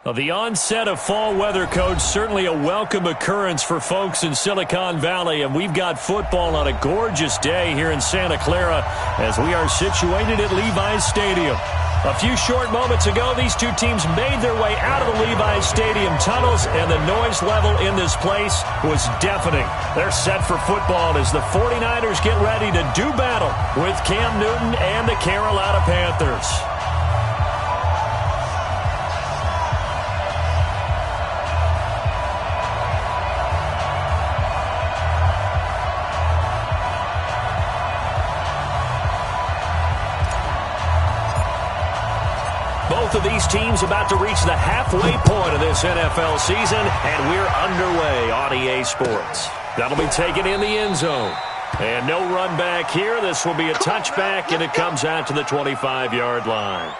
Well, the onset of fall weather, Coach, certainly a welcome occurrence for folks in Silicon Valley, and we've got football on a gorgeous day here in Santa Clara as we are situated at Levi's Stadium. A few short moments ago, these two teams made their way out of the Levi's Stadium tunnels, and the noise level in this place was deafening. They're set for football as the 49ers get ready to do battle with Cam Newton and the Carolina Panthers. Both of these teams about to reach the halfway point of this NFL season, and we're underway on EA Sports. That'll be taken in the end zone. And no run back here. This will be a touchback, and it comes out to the 25-yard line.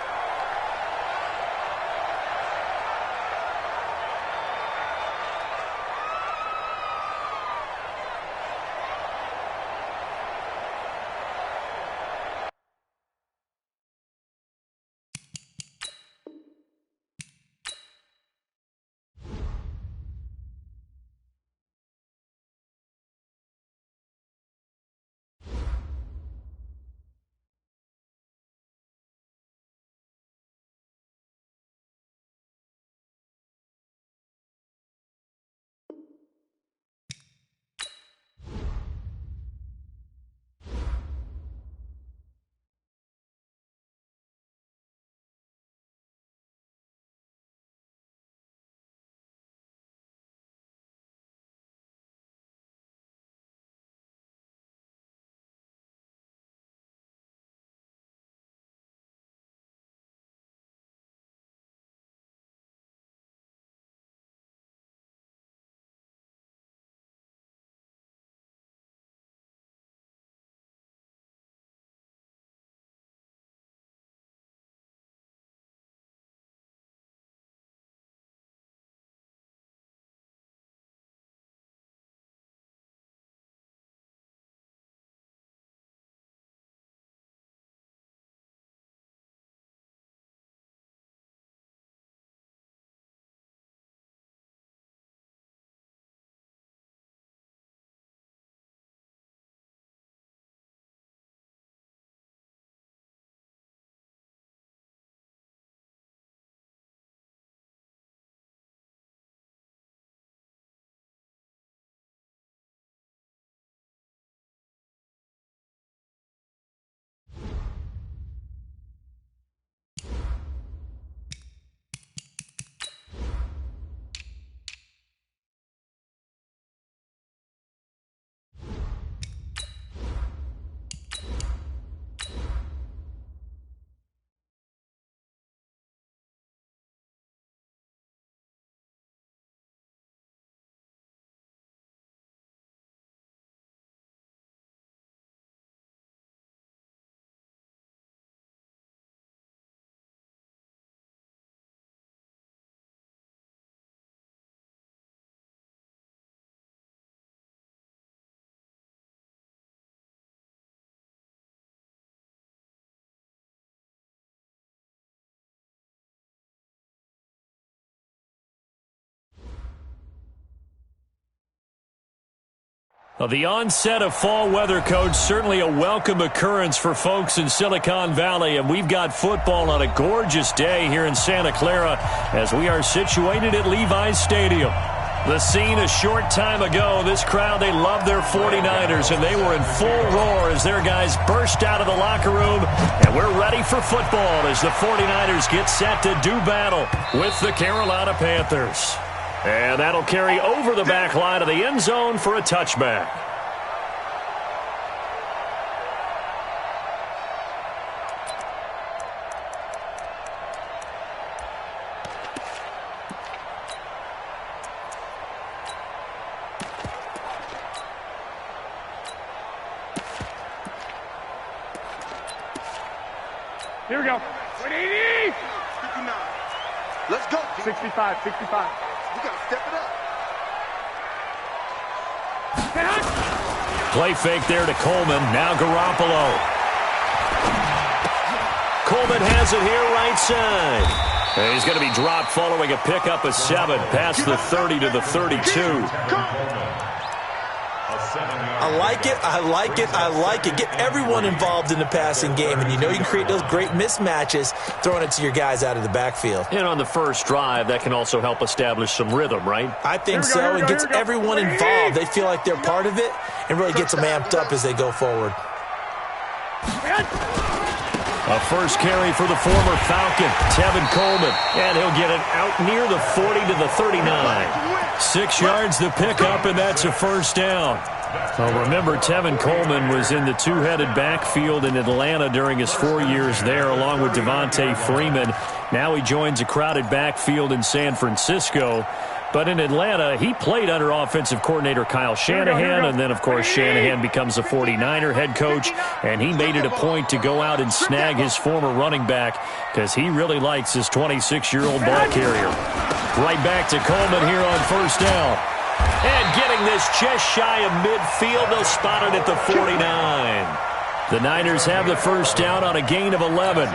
Well, the onset of fall weather, Coach, certainly a welcome occurrence for folks in Silicon Valley, and we've got football on a gorgeous day here in Santa Clara as we are situated at Levi's Stadium. The scene a short time ago, this crowd, they love their 49ers, and they were in full roar as their guys burst out of the locker room, and we're ready for football as the 49ers get set to do battle with the Carolina Panthers. And that'll carry over the back line of the end zone for a touchback. Here we go. 180. 59. Let's go. 65, 65. We got to step it up. Play fake there to Coleman. Now Garoppolo. Coleman has it here right side. And he's going to be dropped following a pickup of 7 past the 30 to the 32. I like it, I like it, I like it. Get everyone involved in the passing game, and you know you can create those great mismatches throwing it to your guys out of the backfield. And on the first drive, that can also help establish some rhythm, right? I think so. It gets everyone involved. They feel like they're part of it and really gets them amped up as they go forward. A first carry for the former Falcon, Tevin Coleman. And he'll get it out near the 40 to the 39. 6 yards the pickup, and that's a first down. Well, remember, Tevin Coleman was in the two-headed backfield in Atlanta during his 4 years there, along with Devontae Freeman. Now he joins a crowded backfield in San Francisco. But in Atlanta, he played under offensive coordinator Kyle Shanahan, and then, of course, Shanahan becomes a 49er head coach, and he made it a point to go out and snag his former running back because he really likes his 26-year-old ball carrier. Right back to Coleman here on first down. And getting this just shy of midfield, they'll spot it at the 49. The Niners have the first down on a gain of 11.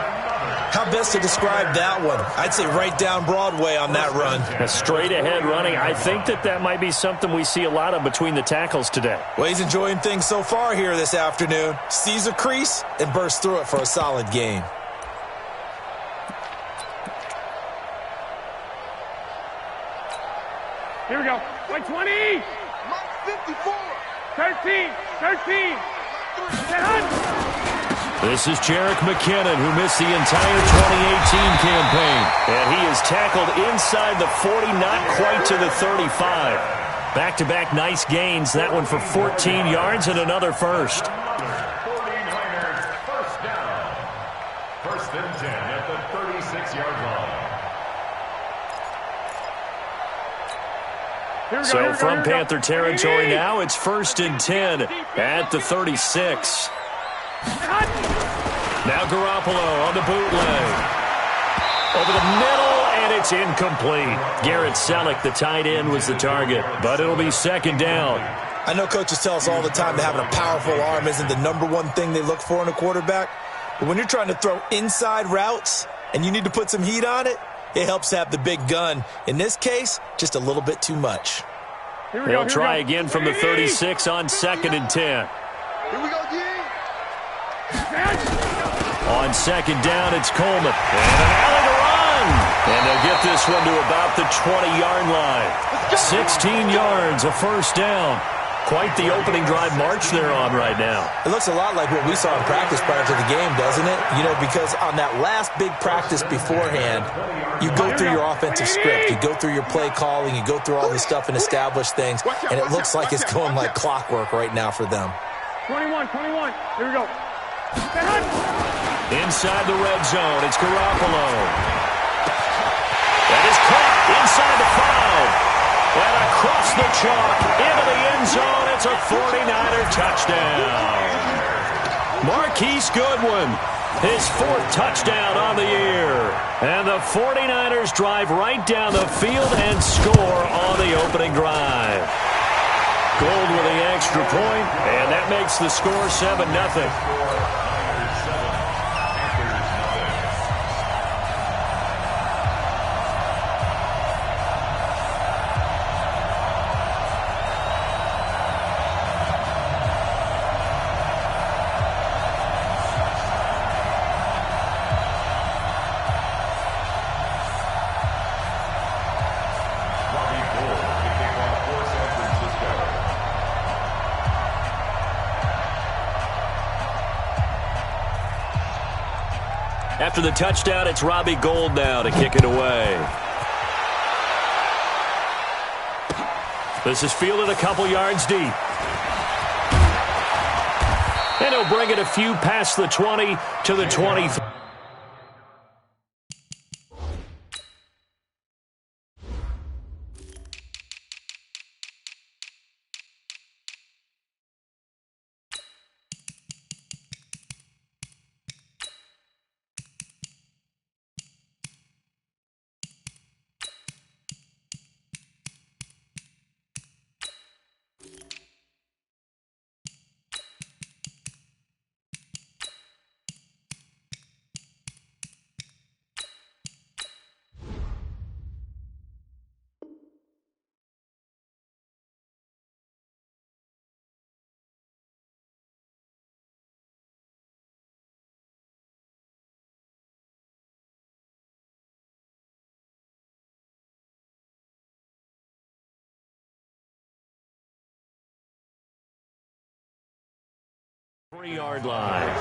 How best to describe that one? I'd say right down Broadway on that run. A straight-ahead running. I think that might be something we see a lot of between the tackles today. Well, he's enjoying things so far here this afternoon. Sees a crease and bursts through it for a solid gain. Here we go. 20. Mark 54. 13. 13. This is Jerick McKinnon, who missed the entire 2018 campaign. And he is tackled inside the 40, not quite to the 35. Back-to-back nice gains. That one for 14 yards and another first. 49ers first down. First and 10 at the 36-yard line. So from Panther territory now, it's first and 10 at the 36. Now Garoppolo on the bootleg. Over the middle, and it's incomplete. Garrett Selleck, the tight end, was the target, but it'll be second down. I know coaches tell us all the time that having a powerful arm isn't the number one thing they look for in a quarterback. But when you're trying to throw inside routes and you need to put some heat on it, it helps to have the big gun. In this case, just a little bit too much. They'll try again from the 36 on second and 10. Here we go, G. On second down, it's Coleman. And an alley to run. And they'll get this one to about the 20-yard line. 16 yards, a first down. Quite the opening drive march they're on right now. It looks a lot like what we saw in practice prior to the game, doesn't it? You know, because on that last big practice beforehand, you go through your offensive script. You go through your play calling. You go through all this stuff and establish things. And it looks like it's going like clockwork right now for them. 21. Here we go. Inside the red zone, it's Garoppolo. That is caught inside the 5. And across the chalk, into the end zone, it's a 49er touchdown. Marquise Goodwin, his 4th touchdown on the year. And the 49ers drive right down the field and score on the opening drive. Gold with the extra point, and that makes the score 7-0. After the touchdown, it's Robbie Gould now to kick it away. This is fielded a couple yards deep. And he'll bring it a few past the 20 to the 23. 3-yard line. The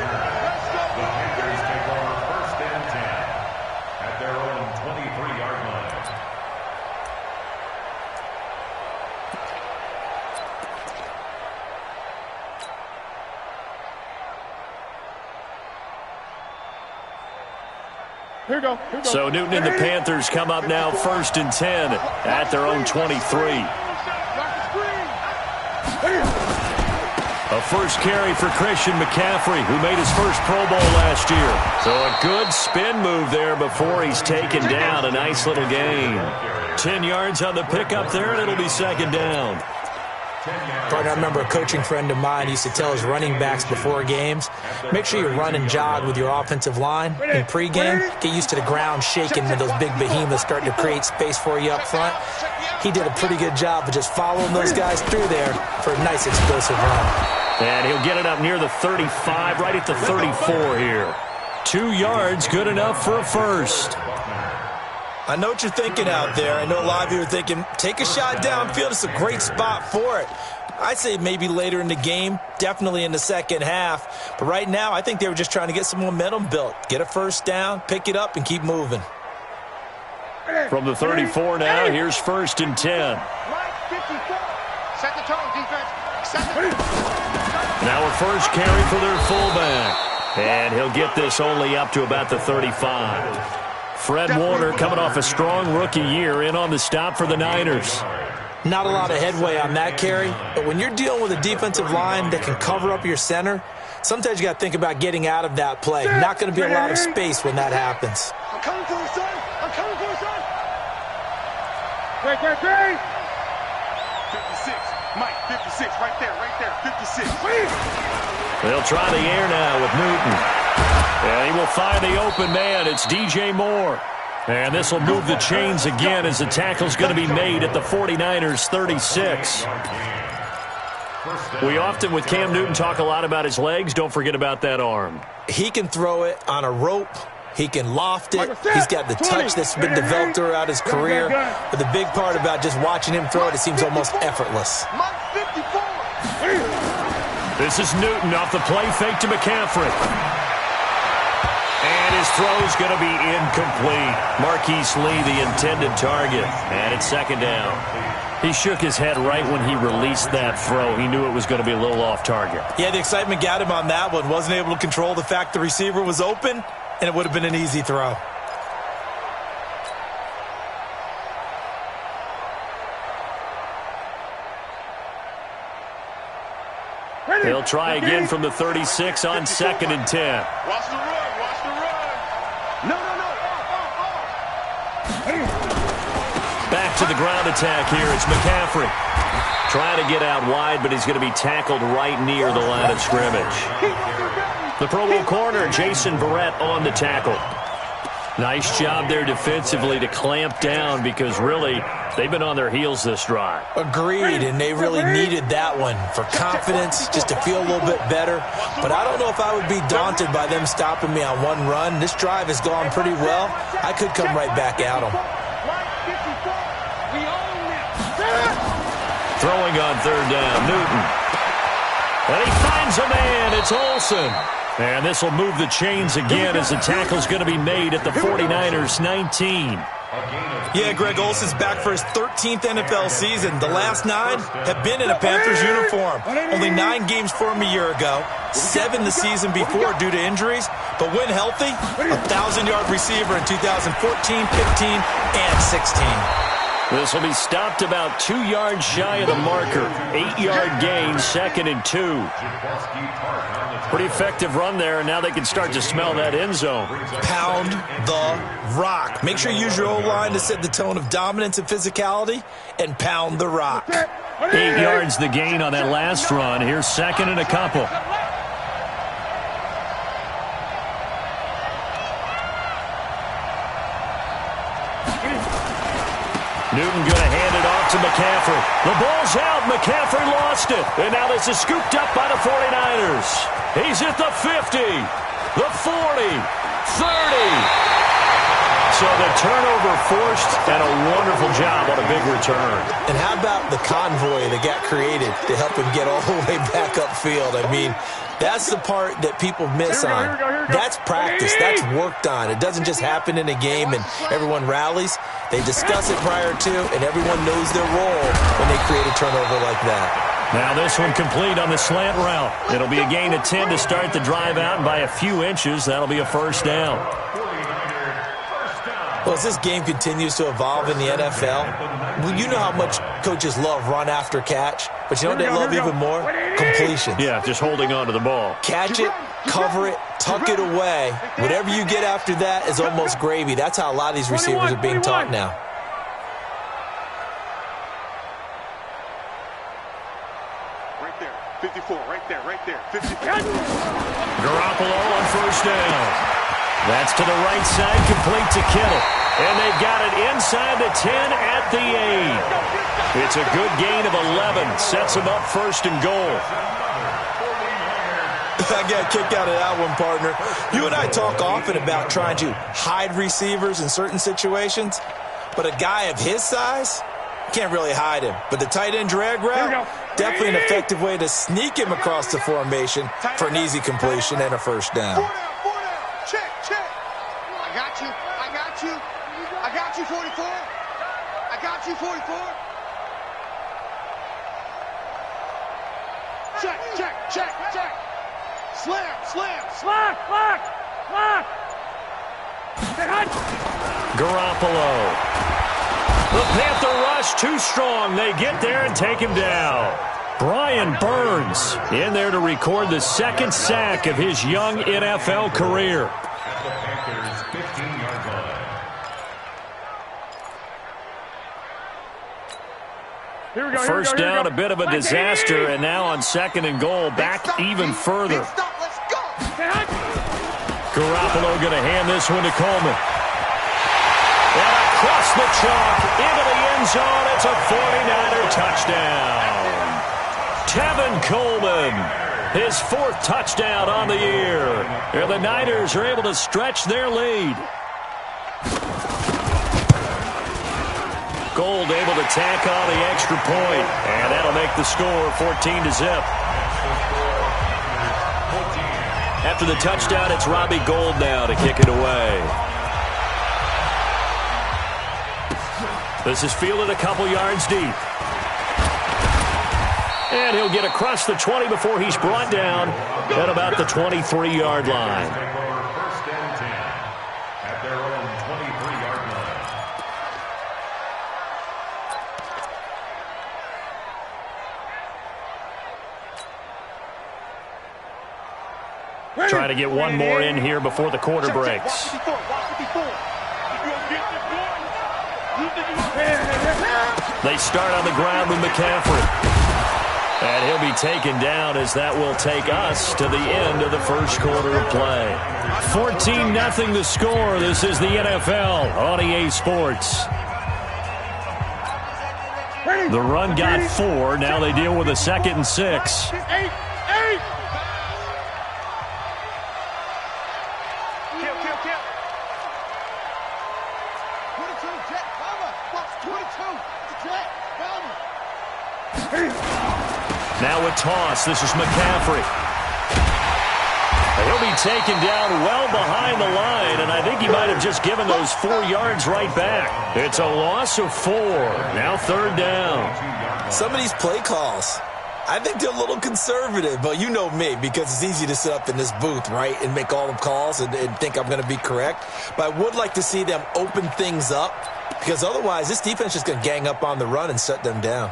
Panthers take over 1st and 10 at their own 23-yard line. Here we go. So Newton and the Panthers come up now 1st and 10 at their own 23. A first carry for Christian McCaffrey, who made his first Pro Bowl last year. So a good spin move there before he's taken down. A nice little gain. 10 yards on the pickup there, and it'll be 2nd down. Partner, I remember a coaching friend of mine used to tell his running backs before games, make sure you run and jog with your offensive line in pregame. Get used to the ground shaking when those big behemoths start to create space for you up front. He did a pretty good job of just following those guys through there for a nice explosive run. And he'll get it up near the 35, right at the 34 here. 2 yards, good enough for a first. I know what you're thinking out there. I know a lot of you are thinking, take a shot downfield. It's a great spot for it. I'd say maybe later in the game, definitely in the second half. But right now, I think they were just trying to get some momentum built. Get a first down, pick it up, and keep moving. From the 34 now, here's 1st and 10. Set the tone, defense. Now a first carry for their fullback. And he'll get this only up to about the 35. Fred Warner coming off a strong rookie year in on the stop for the Niners. Not a lot of headway on that carry, but when you're dealing with a defensive line that can cover up your center, sometimes you got to think about getting out of that play. Not going to be a lot of space when that happens. I'm coming for you, son. I'm coming for you, son. Great. 56. Mike, 56. Right there. 56. They'll try the air now with Newton. And he will find the open man. It's DJ Moore. And this will move the chains again as the tackle's going to be made at the 49ers 36. We often, with Cam Newton, talk a lot about his legs. Don't forget about that arm. He can throw it on a rope. He can loft it. He's got the touch that's been developed throughout his career. But the big part about just watching him throw it, it seems almost effortless. Mike, 54. This is Newton off the play fake to McCaffrey. And his throw's going to be incomplete. Marquise Lee, the intended target. And it's 2nd down. He shook his head right when he released that throw. He knew it was going to be a little off target. Yeah, the excitement got him on that one. Wasn't able to control the fact the receiver was open, and it would have been an easy throw. He'll try again from the 36 on 2nd and 10. Watch the run. No. Back to the ground attack here. It's McCaffrey. Trying to get out wide, but he's going to be tackled right near the line of scrimmage. The Pro Bowl corner, Jason Verrett, on the tackle. Nice job there defensively to clamp down because really they've been on their heels this drive. Agreed, and they really needed that one for confidence, just to feel a little bit better. But I don't know if I would be daunted by them stopping me on one run. This drive has gone pretty well. I could come right back at them. Throwing on 3rd down, Newton. And he finds a man. It's Olsen. And this will move the chains again as the tackle's going to be made at the 49ers 19. Yeah, Greg Olsen's back for his 13th NFL season. The last 9 have been in a Panthers uniform. Only 9 games for him a year ago, 7 the season before due to injuries. But when healthy, 1,000-yard receiver in 2014, 15, and 16. This will be stopped about 2 yards shy of the marker. 8-yard gain, 2nd and 2. Pretty effective run there, and now they can start to smell that end zone. Pound the rock. Make sure you use your O-line to set the tone of dominance and physicality, and pound the rock. 8 yards the gain on that last run. Here's 2nd and a couple. Newton going to hand it off to McCaffrey. The ball's out. McCaffrey lost it. And now this is scooped up by the 49ers. He's at the 50, the 40, 30. So the turnover forced, and a wonderful job on a big return. And how about the convoy that got created to help him get all the way back upfield? I mean, that's the part that people miss on. That's practice. That's worked on. It doesn't just happen in a game and everyone rallies. They discuss it prior to, and everyone knows their role when they create a turnover like that. Now this one complete on the slant route. It'll be a gain of 10 to start the drive out, and by a few inches, that'll be a first down. Well, as this game continues to evolve in the NFL, well, you know how much coaches love run after catch, but you know what they love even more? Completions. Yeah, just holding on to the ball. Catch it, cover it, tuck it away. Whatever you get after that is almost gravy. That's how a lot of these receivers are being taught now. Right there. 54. Right there. Right there. 54. Garoppolo on first down. That's to the right side, complete to Kittle. And they've got it inside the 10 at the 8. It's a good gain of 11. Sets them up first and goal. I got a kick out of that one, partner. You and I talk often about trying to hide receivers in certain situations, but a guy of his size, can't really hide him. But the tight end drag route, definitely an effective way to sneak him across the formation for an easy completion and a first down. I got you, 44. I got you, 44. Check. Slam. Garoppolo. The Panther rush too strong. They get there and take him down. Brian Burns in there to record the second sack of his young NFL career. First down, a bit of a disaster, and now on second and goal, back even further. Garoppolo going to hand this one to Coleman. And across the chalk, into the end zone, it's a 49er touchdown. Tevin Coleman, his fourth touchdown on the year. And the Niners are able to stretch their lead. Gold able to tack on the extra point, and that'll make the score 14-0. After the touchdown, it's Robbie Gould now to kick it away. This is fielded a couple yards deep. And he'll get across the 20 before he's brought down at about the 23-yard line. Trying to get one more in here before the quarter breaks. They start on the ground with McCaffrey. And he'll be taken down as that will take us to the end of the first quarter of play. 14-0 the score. This is the NFL on EA Sports. The run got 4. Now they deal with a 2nd and 6. Now a toss. This is McCaffrey. He'll be taken down well behind the line, and I think he might have just given those 4 yards right back. It's a loss of 4. Now third down. Some of these play calls, I think they're a little conservative, but you know me, because it's easy to sit up in this booth, right, and make all the calls and think I'm going to be correct. But I would like to see them open things up, because otherwise this defense is going to gang up on the run and shut them down.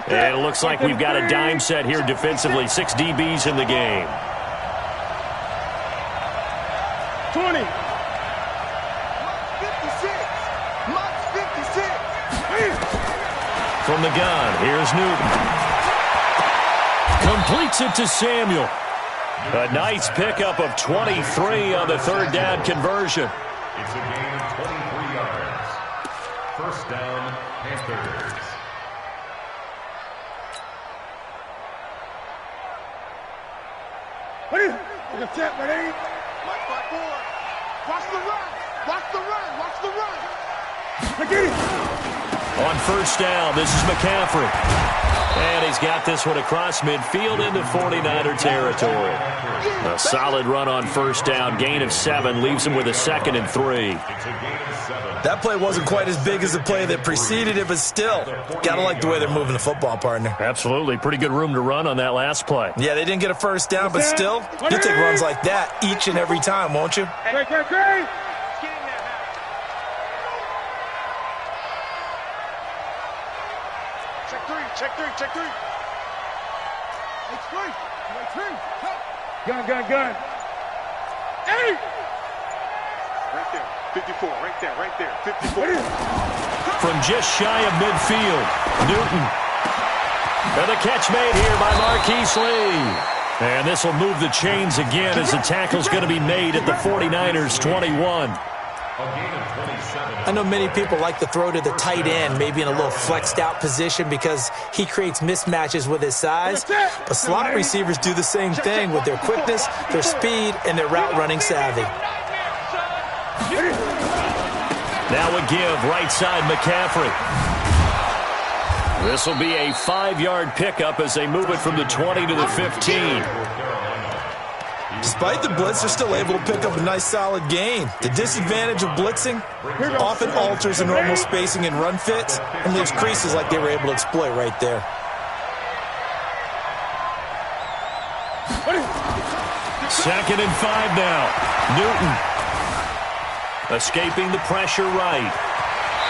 And it looks like we've got a dime set here defensively. 6 DBs in the game. 20. 56. From the gun, here's Newton. Completes it to Samuel. A nice pickup of 23 on the third down conversion. It's a gain of 23 yards. First down, Panthers. Look at that, ready? Watch the run. Watch the run. Watch the run. On first down, this is McCaffrey. And he's got this one across midfield into 49er territory. A solid run on first down. Gain of 7 leaves him with a 2nd and 3. That play wasn't quite as big as the play that preceded it, but still, got to like the way they're moving the football, partner. Absolutely. Pretty good room to run on that last play. Yeah, they didn't get a first down, but still, you'll take runs like that each and every time, won't you? Great. Check three. Gun. Hey! Right there. 54. Right there. 54. From just shy of midfield, Newton. And the catch made here by Marquise Lee. And this will move the chains again as the tackle's going to be made at the 49ers 21. I know many people like to throw to the tight end, maybe in a little flexed out position because he creates mismatches with his size. But slot receivers do the same thing with their quickness, their speed, and their route running savvy. Now a give, right side McCaffrey. This will be a 5-yard pickup as they move it from the 20 to the 15. Despite the blitz, they're still able to pick up a nice solid gain. The disadvantage of blitzing often alters the normal spacing and run fits and leaves creases like they were able to exploit right there. Second and 5 now. Newton escaping the pressure right.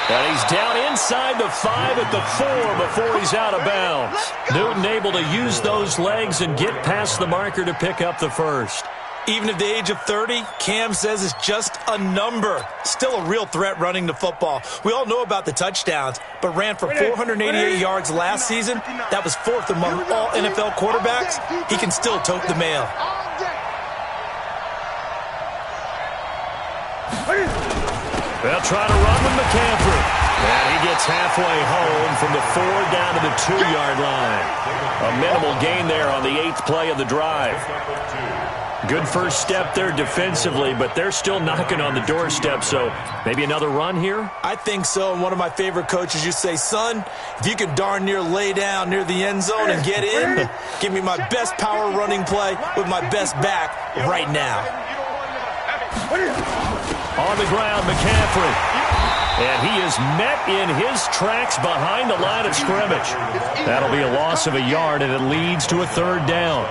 And he's down inside the 5 at the 4 before he's out of bounds. Newton able to use those legs and get past the marker to pick up the first. Even at the age of 30, Cam says it's just a number. Still a real threat running the football. We all know about the touchdowns, but ran for 488 yards last season. That was 4th among all NFL quarterbacks. He can still tote the mail. They'll try to run with McCaffrey. And he gets halfway home from the 4 down to the 2-yard line. A minimal gain there on the 8th play of the drive. Good first step there defensively, but they're still knocking on the doorstep, so maybe another run here? I think so, and one of my favorite coaches used to say, son, if you can darn near lay down near the end zone and get in, give me my best power running play with my best back right now. On the ground, McCaffrey. And he is met in his tracks behind the line of scrimmage. That'll be a loss of a yard, and it leads to a 3rd down.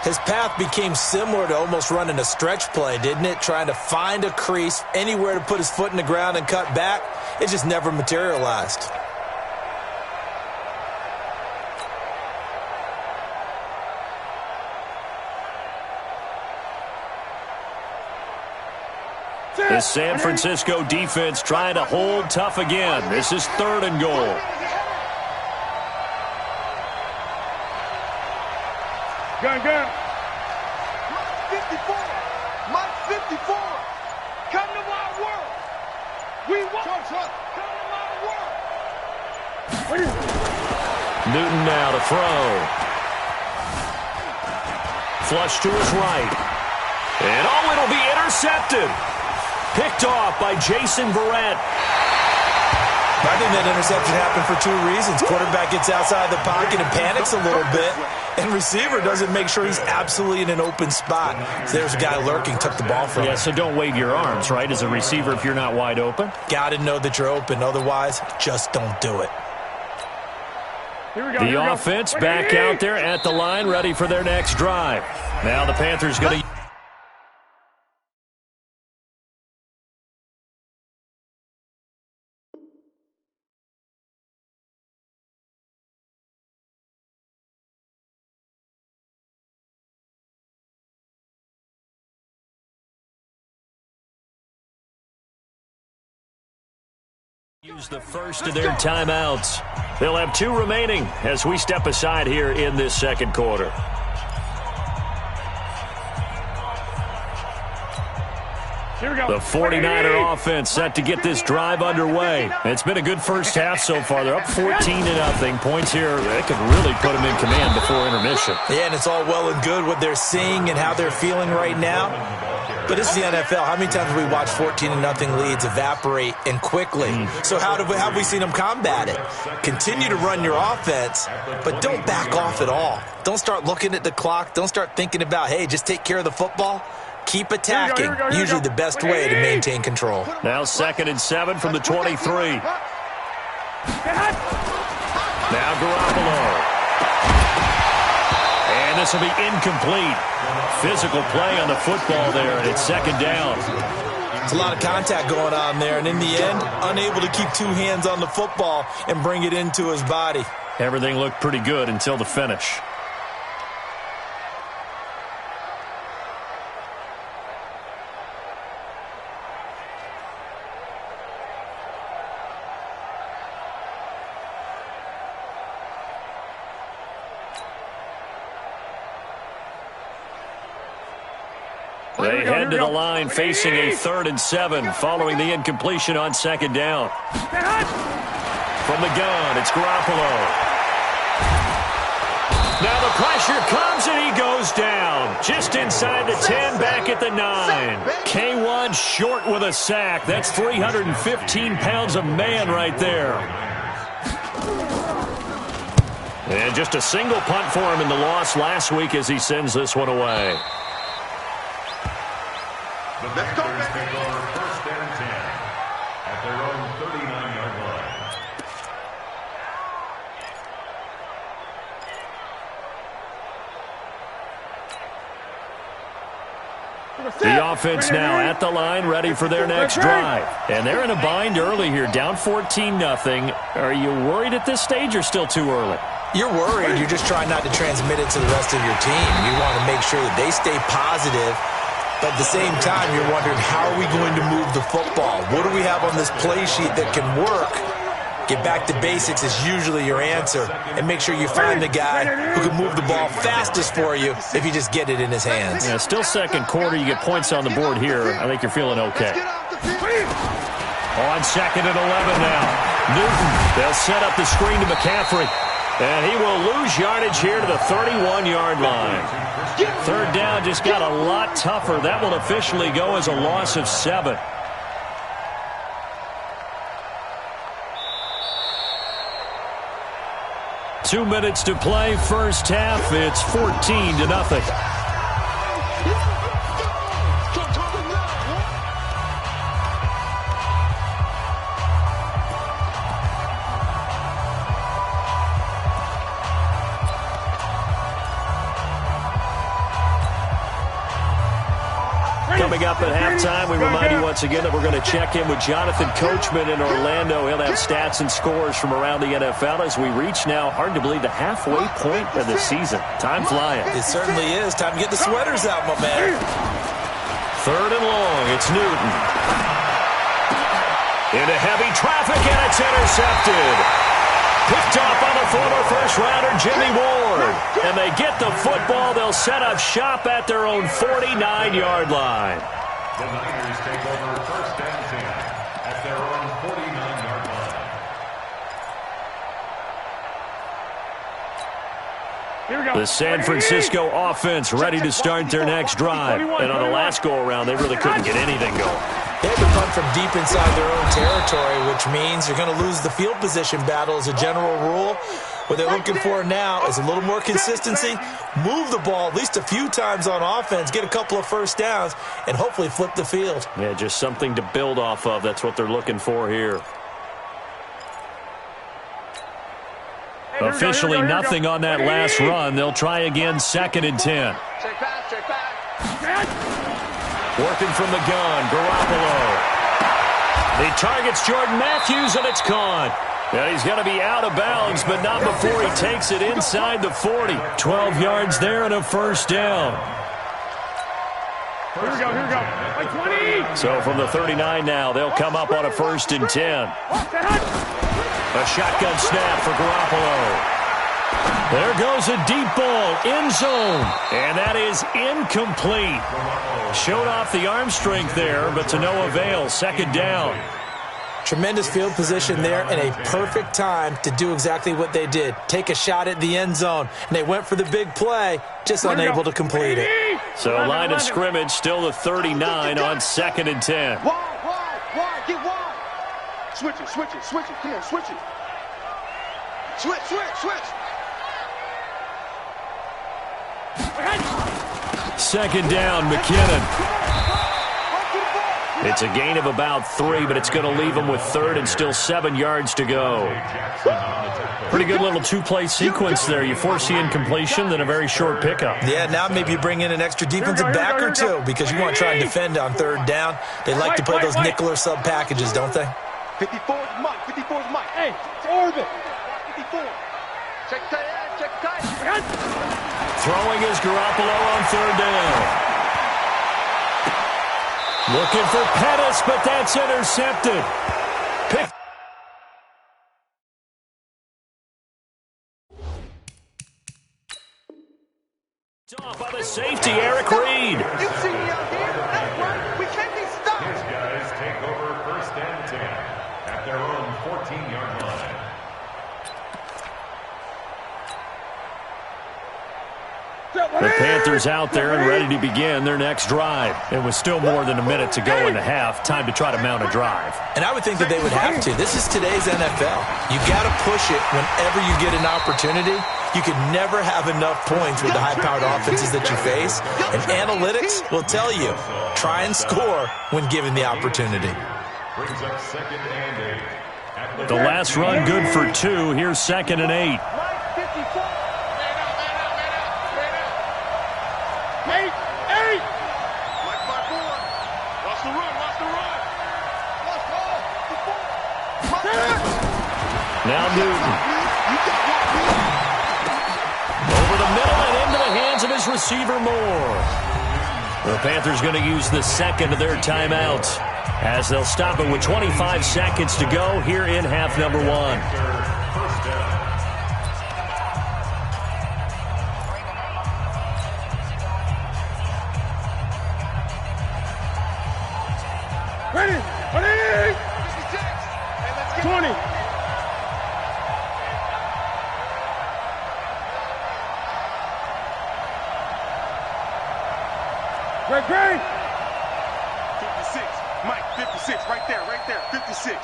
His path became similar to almost running a stretch play, didn't it? Trying to find a crease, anywhere to put his foot in the ground and cut back. It just never materialized. The San Francisco defense trying to hold tough again. This is 3rd and goal. Gun. 54. Mike 54. Come to my world. We want come to my world. Newton now to throw. Flush to his right. And oh, it'll be intercepted. Picked off by Jason Verrett. I think that interception happened for 2 reasons. Quarterback gets outside the pocket and panics a little bit, and receiver doesn't make sure he's absolutely in an open spot. So there's a guy lurking, took the ball from him. Yeah, so don't wave your arms, right, as a receiver if you're not wide open. Got to know that you're open. Otherwise, just don't do it. The offense back out there at the line, ready for their next drive. Now the Panthers going to... use the first of their timeouts. They'll have 2 remaining as we step aside here in this second quarter. Here we go. The 49er offense set to get this drive underway. It's been a good first half so far. They're up 14-0. Points here, they could really put them in command before intermission. Yeah, and it's all well and good what they're seeing and how they're feeling right now. But this is the NFL. How many times have we watched 14-0 leads evaporate and quickly? So how have we seen them combat it? Continue to run your offense, but don't back off at all. Don't start looking at the clock. Don't start thinking about, hey, just take care of the football. Keep attacking. Usually the best way to maintain control. Now 2nd and 7 from the 23. Now Garoppolo. And this will be incomplete. Physical play on the football there, and it's 2nd down. It's a lot of contact going on there, and in the end, unable to keep 2 hands on the football and bring it into his body. Everything looked pretty good until the finish. They head to the line facing a 3rd and 7 following the incompletion on 2nd down. From the gun, it's Garoppolo. Now the pressure comes and he goes down. Just inside the 10, back at the 9. K1 short with a sack. That's 315 pounds of man right there. And just a single punt for him in the loss last week as he sends this one away. The Panthers take over 1st and 10 at their own 39-yard line. The offense now at the line, ready for their next drive. And they're in a bind early here, down 14-0. Are you worried at this stage or still too early? You're worried. You're just trying not to transmit it to the rest of your team. You want to make sure that they stay positive. But at the same time, you're wondering, how are we going to move the football? What do we have on this play sheet that can work? Get back to basics is usually your answer. And make sure you find the guy who can move the ball fastest for you if you just get it in his hands. Yeah, still 2nd quarter. You get points on the board here. I think you're feeling okay. On 2nd and 11 now. Newton, they'll set up the screen to McCaffrey. And he will lose yardage here to the 31-yard line. 3rd down just got a lot tougher. That will officially go as a loss of 7. Two minutes to play, first half. It's 14-0. Coming up at halftime, we remind you once again that we're going to check in with Jonathan Coachman in Orlando. He'll have stats and scores from around the NFL as we reach now, hard to believe, the halfway point of the season. Time flying. It certainly is. Time to get the sweaters out, my man. 3rd and long. It's Newton. Into heavy traffic, and it's intercepted. Picked off on the former first-rounder, Jimmy Ward. And they get the football. They'll set up shop at their own 49-yard line. The Niners take over 1st and 10 at their own 49-yard line. Here we go. The San Francisco offense ready to start their next drive. And on the last go-around, they really couldn't get anything going. They have to punt from deep inside their own territory, which means you're going to lose the field position battle as a general rule. What they're looking for now is a little more consistency, move the ball at least a few times on offense, get a couple of first downs, and hopefully flip the field. Yeah, just something to build off of. That's what they're looking for here. Officially nothing on that last run. They'll try again, 2nd and 10. Check back. Working from the gun, Garoppolo. He targets Jordan Matthews, and it's gone. Yeah, he's going to be out of bounds, but not before he takes it inside the 40. 12 yards there and a first down. Here we go. Like 20. So from the 39 now, they'll come up on a 1st and 10. A shotgun snap for Garoppolo. There goes a deep ball, end zone, and that is incomplete. Showed off the arm strength there, but to no avail. 2nd down. Tremendous field position there and a perfect time to do exactly what they did. Take a shot at the end zone, and they went for the big play, just unable to complete it. So line of scrimmage still the 39 on 2nd and 10. Wide, get wide. Switch it. Come on, switch it. Switch. 2nd down, McKinnon. It's a gain of about 3, but it's going to leave them with 3rd and still 7 yards to go. Pretty good little two-play sequence there. You force the incompletion, then a very short pickup. Yeah, now maybe you bring in an extra defensive back or two because you want to try and defend on 3rd down. They like to play those nickel or sub packages, don't they? 54 is Mike. Hey, it's orbit. 54. Check tight. Throwing is Garoppolo on 3rd down. Looking for Pettis, but that's intercepted. Pick. Off by the safety, Eric Reed. You see me out here? That's right. We can't be stopped. His guys take over 1st and 10 at their own 14-yard line. The Panthers out there and ready to begin their next drive. It was still more than a minute to go in the half. Time to try to mount a drive. And I would think that they would have to. This is today's NFL. You got to push it whenever you get an opportunity. You can never have enough points with the high-powered offenses that you face. And analytics will tell you, try and score when given the opportunity. Brings up 2nd and 8. The last run good for 2. Here's 2nd and 8. Now Newton. Over the middle and into the hands of his receiver Moore. The Panthers going to use the 2nd of their timeouts as they'll stop it with 25 seconds to go here in half number 1. Ready. 20. Great. 56. Mike, 56. Right there. 56.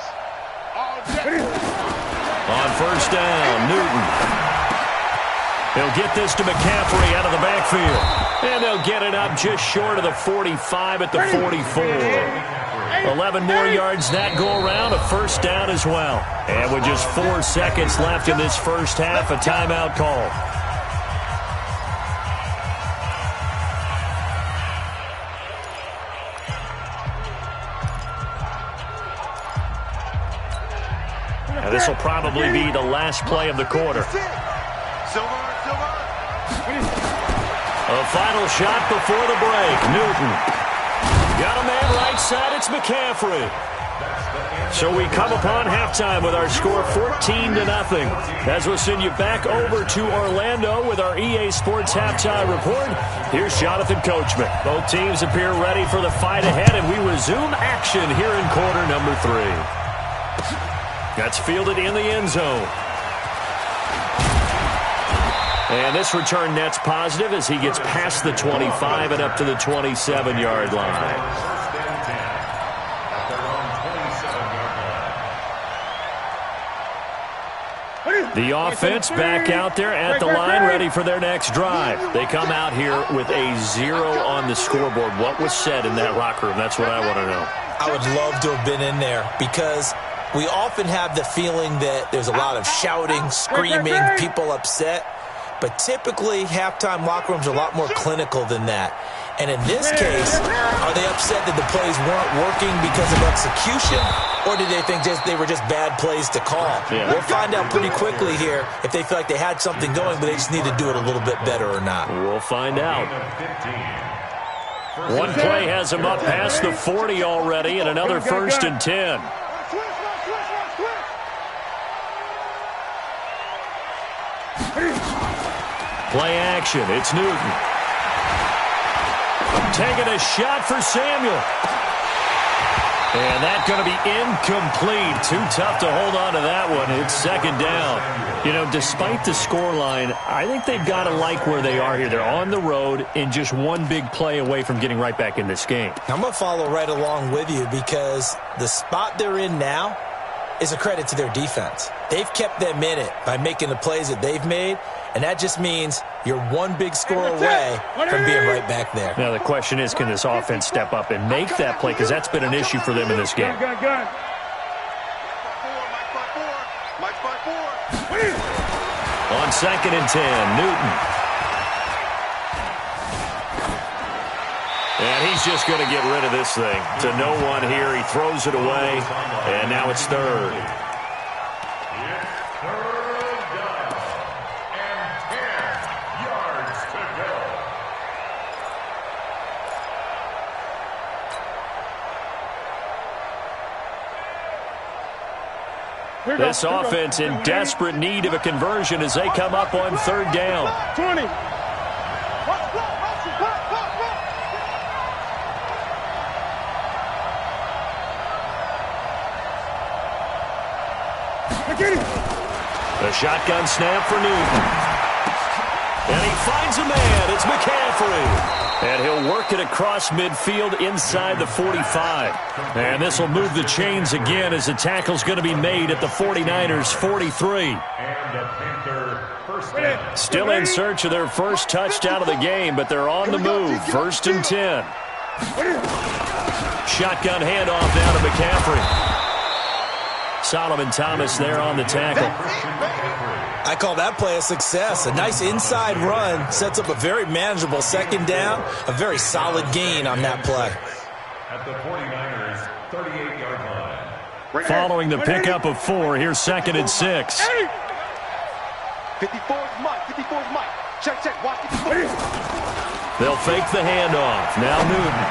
All day. On 1st down, Newton. He'll get this to McCaffrey out of the backfield. And they'll get it up just short of the 45 at the 44. 11 more yards that go around, a 1st down as well. And with just 4 seconds left in this first half, a timeout call. Now this will probably be the last play of the quarter. Silver. A final shot before the break. Newton. Got a man right side. It's McCaffrey. So we come upon halftime with our score 14-0. As we'll send you back over to Orlando with our EA Sports halftime report. Here's Jonathan Coachman. Both teams appear ready for the fight ahead, and we resume action here in quarter number 3. That's fielded in the end zone. And this return net's positive as he gets past the 25 and up to the 27-yard line. The offense back out there at the line, ready for their next drive. They come out here with a 0 on the scoreboard. What was said in that locker room? That's what I want to know. I would love to have been in there because we often have the feeling that there's a lot of shouting, screaming, people upset. But typically, halftime locker rooms are a lot more clinical than that. And in this case, are they upset that the plays weren't working because of execution, or did they think they were just bad plays to call? Yeah. We'll find out pretty quickly here if they feel like they had something going, but they just need to do it a little bit better or not. We'll find out. One play has him up past the 40 already, and another 1st and 10. Play action. It's Newton. Taking a shot for Samuel. And that's going to be incomplete. Too tough to hold on to that one. It's second down. You know, despite the scoreline, I think they've got to like where they are here. They're on the road and just one big play away from getting right back in this game. I'm going to follow right along with you because the spot they're in now is a credit to their defense. They've kept them in it by making the plays that they've made, and that just means you're one big score away from being right back there. Now the question is, can this offense step up and make that play? Because that's been an issue for them in this game. On 2nd and 10, Newton. And he's just going to get rid of this thing. To no one here. He throws it away, and now it's third. This offense in desperate need of a conversion as they come up on third down. 20. The shotgun snap for Newton. And he finds a man. It's McCaffrey. And he'll work it across midfield inside the 45. And this will move the chains again as the tackle's going to be made at the 49ers' 43. And the Panther first down. Still in search of their first touchdown of the game, but they're on the move. 1st and 10. Shotgun handoff down to McCaffrey. Solomon Thomas there on the tackle. I call that play a success. A nice inside run sets up a very manageable second down. A very solid gain on that play. At the 49ers, 38-yard line. Following the pickup of 4, here's 2nd and 6. 54's Mike. 54's Mike. Check, check. Watch 54. They'll fake the handoff. Now Newton.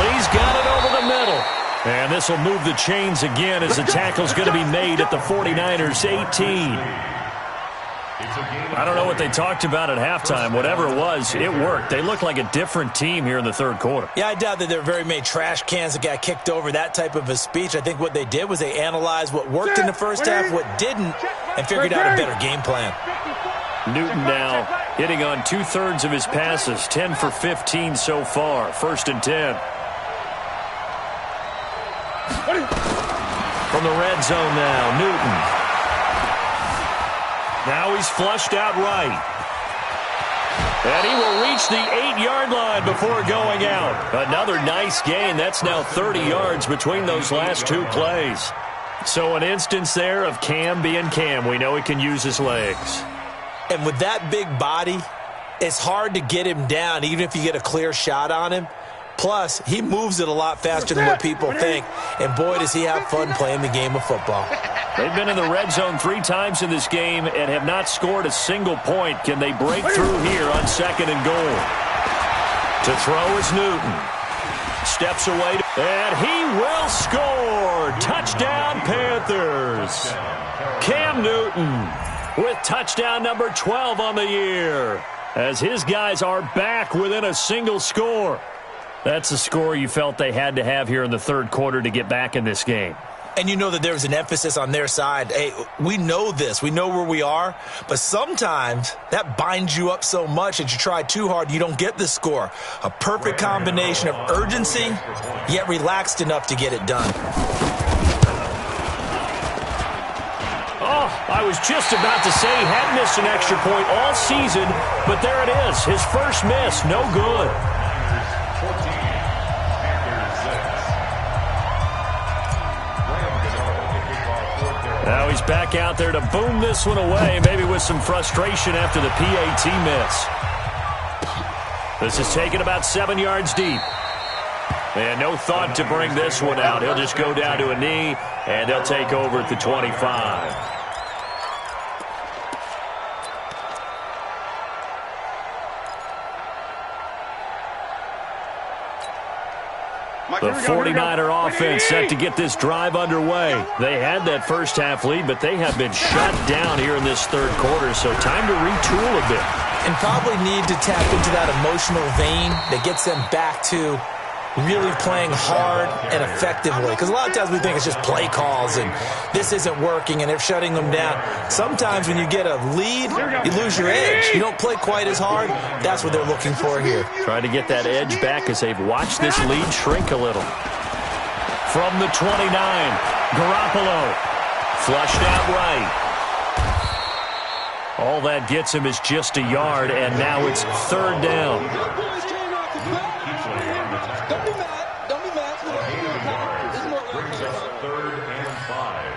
Lee's got it over the middle. And this will move the chains again as the tackle's going to be made at the 49ers' 18. I don't know what they talked about at halftime. Whatever it was, it worked. They look like a different team here in the third quarter. Yeah, I doubt that there were very many trash cans that got kicked over, that type of a speech. I think what they did was they analyzed what worked in the first half, what didn't, and figured out a better game plan. Newton now hitting on 2/3 of his passes, 10 for 15 so far. 1st and 10. From the red zone now, Newton. Now he's flushed out right. And he will reach the 8-yard line before going out. Another nice gain. That's now 30 yards between those last two plays. So an instance there of Cam being Cam. We know he can use his legs. And with that big body, it's hard to get him down, even if you get a clear shot on him. Plus, he moves it a lot faster than what people think. And boy, does he have fun playing the game of football. They've been in the red zone 3 times in this game and have not scored a single point. Can they break through here on 2nd and goal? To throw is Newton. Steps away, and he will score. Touchdown, Panthers. Cam Newton with touchdown number 12 on the year, as his guys are back within a single score. That's a score you felt they had to have here in the third quarter to get back in this game. And you know that there was an emphasis on their side. Hey, we know this. We know where we are. But sometimes that binds you up so much that you try too hard, you don't get the score. A perfect combination of urgency, yet relaxed enough to get it done. Oh, I was just about to say he had missed an extra point all season, but there it is. His first miss, no good. Now he's back out there to boom this one away, maybe with some frustration after the PAT miss. This is taken about 7 yards deep. And no thought to bring this one out. He'll just go down to a knee, and they'll take over at the 25. The 49er offense set to get this drive underway. They had that first half lead, but they have been shut down here in this third quarter, so time to retool a bit. And probably need to tap into that emotional vein that gets them back to really playing hard and effectively. Because a lot of times we think it's just play calls and this isn't working and they're shutting them down. Sometimes when you get a lead, you lose your edge. You don't play quite as hard. That's what they're looking for here. Trying to get that edge back as they've watched this lead shrink a little. From the 29, Garoppolo flushed out right. All that gets him is just a yard, and now it's third down. Don't be mad. Brings us 3rd and 5.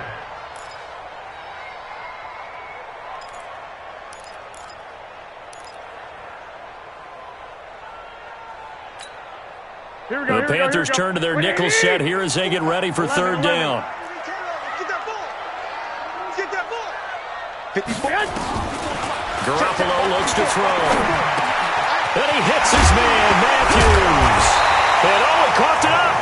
The Panthers turn to their nickel set here as they get ready for third down. Get that ball. Garoppolo looks to throw. And he hits his man, Matthews. And he coughed it up.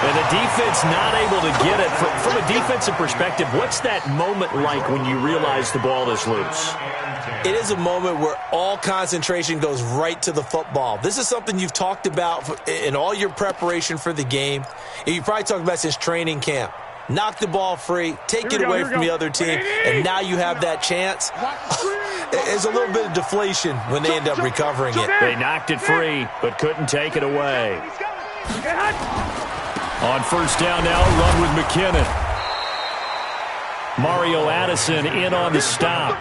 And the defense not able to get it. From a defensive perspective, what's that moment like when you realize the ball is loose? It is a moment where all concentration goes right to the football. This is something you've talked about in all your preparation for the game. And you probably talked about since training camp. Knock the ball free, take it away from the other team, and now you have that chance. There's a little bit of deflation when they end up recovering it. They knocked it free, but couldn't take it away. On first down now, run with McKinnon. Mario Addison in on the stop.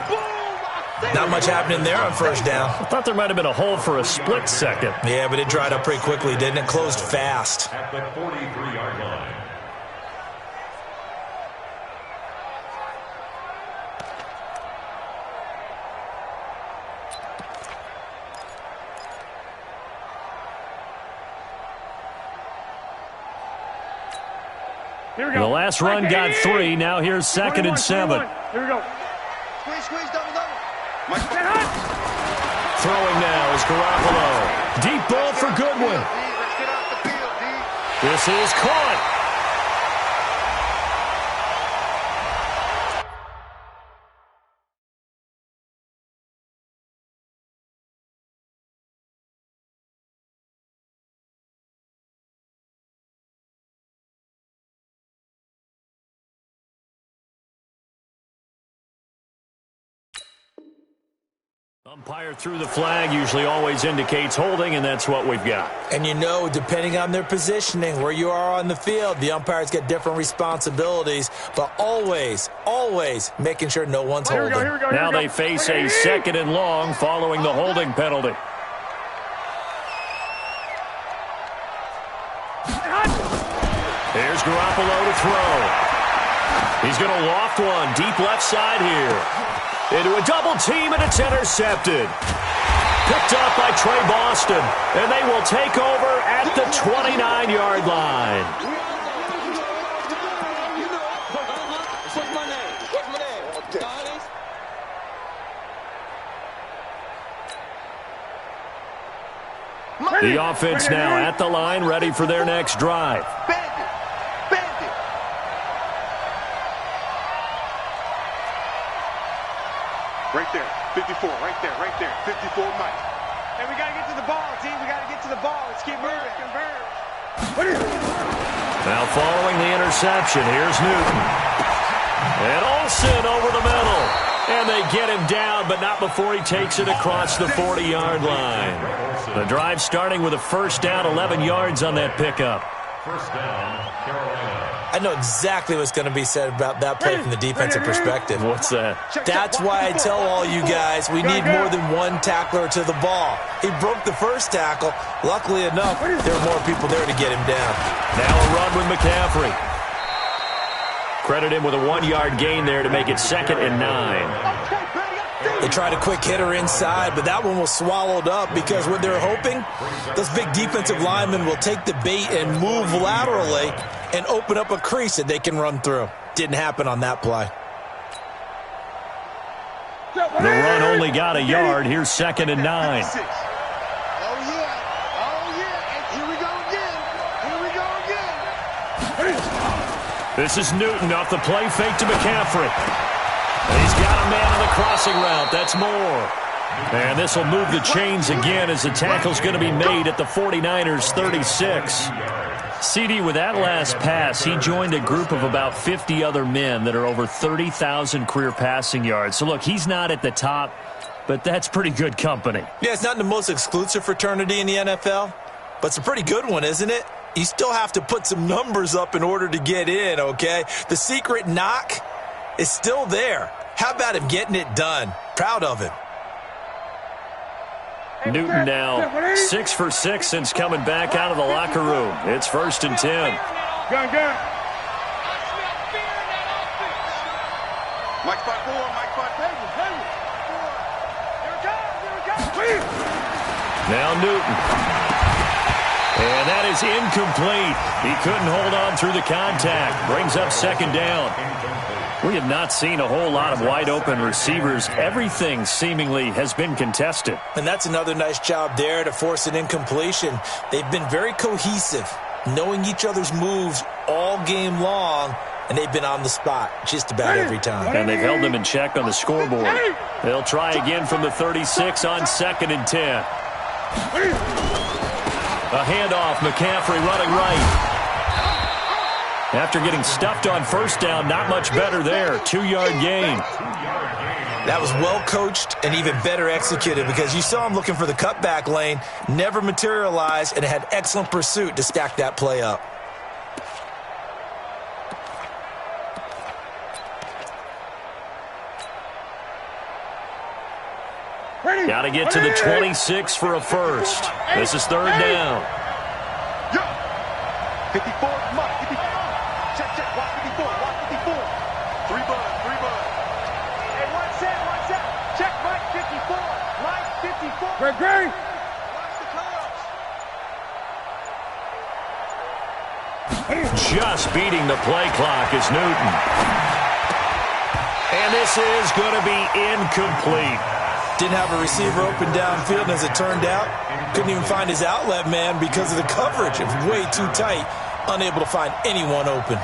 Not much happening there on first down. I thought there might have been a hole for a split second. Yeah, but it dried up pretty quickly, didn't it? Closed fast. At the 43-yard line. Here we go. The last run got 3. Now here's 2nd and 7. Here we go. Squeeze, double. Throwing now is Garoppolo. Deep ball for Goodwin. Let's get off the field, D. This is caught. Umpire threw the flag, usually always indicates holding, and that's what we've got. And you know, depending on their positioning, where you are on the field, the umpires get different responsibilities, but always making sure no one's holding. Now they face a 2nd and long following the holding penalty. Here's Garoppolo to throw. He's going to loft one deep left side here. Into a double team, and it's intercepted. Picked up by Trey Boston, and they will take over at the 29-yard line. The offense now at the line, ready for their next drive. Right there, 54, right there, 54 Mike. Hey, we got to get to the ball, team. We got to get to the ball. Let's keep moving. Now following the interception, here's Newton. And Olsen over the middle. And they get him down, but not before he takes it across the 40-yard line. The drive starting with a first down, 11 yards on that pickup. First down, Carolina. I know exactly what's going to be said about that play from the defensive perspective. What's that? That's why I tell all you guys we need more than one tackler to the ball. He broke the first tackle. Luckily enough, there were more people there to get him down. Now a run with McCaffrey. Credit him with a 1-yard gain there to make it 2nd and 9. They tried a quick hitter inside, but that one was swallowed up because what they're hoping, those big defensive linemen will take the bait and move laterally and open up a crease that they can run through. Didn't happen on that play. The run only got a yard. Here's 2nd and 9. Oh, yeah. And here we go again. This is Newton off the play fake to McCaffrey. And he's got a man on the crossing route. That's Moore. And this will move the chains again as the tackle's going to be made at the 49ers 36. CD, with that last pass, he joined a group of about 50 other men that are over 30,000 career passing yards. So, look, he's not at the top, but that's pretty good company. Yeah, it's not the most exclusive fraternity in the NFL, but it's a pretty good one, isn't it? You still have to put some numbers up in order to get in, okay? The secret knock is still there. How about him getting it done? Proud of him. Newton now 6 for 6 since coming back out of the locker room. It's 1st and 10. Gun. Mike spot 4, Mike spot 4. Here we go. Now Newton. And that is incomplete. He couldn't hold on through the contact. Brings up 2nd down. We have not seen a whole lot of wide-open receivers. Everything seemingly has been contested. And that's another nice job there to force an incompletion. They've been very cohesive, knowing each other's moves all game long, and they've been on the spot just about every time. And they've held them in check on the scoreboard. They'll try again from the 36 on 2nd and 10. A handoff, McCaffrey running right. After getting stuffed on 1st down, not much better there. 2-yard gain. That was well coached and even better executed because you saw him looking for the cutback lane, never materialized, and had excellent pursuit to stack that play up. Got to get to the 26 for a first. This is 3rd down. 54, Mike, 54. Check, watch 54, watch 54. 3 bud. Hey, one set. Check, Mike 54. Mike 54. Great. Watch the colors. Just beating the play clock is Newton. And this is going to be incomplete. Didn't have a receiver open downfield, and as it turned out, couldn't even find his outlet man because of the coverage. It was way too tight, unable to find anyone open.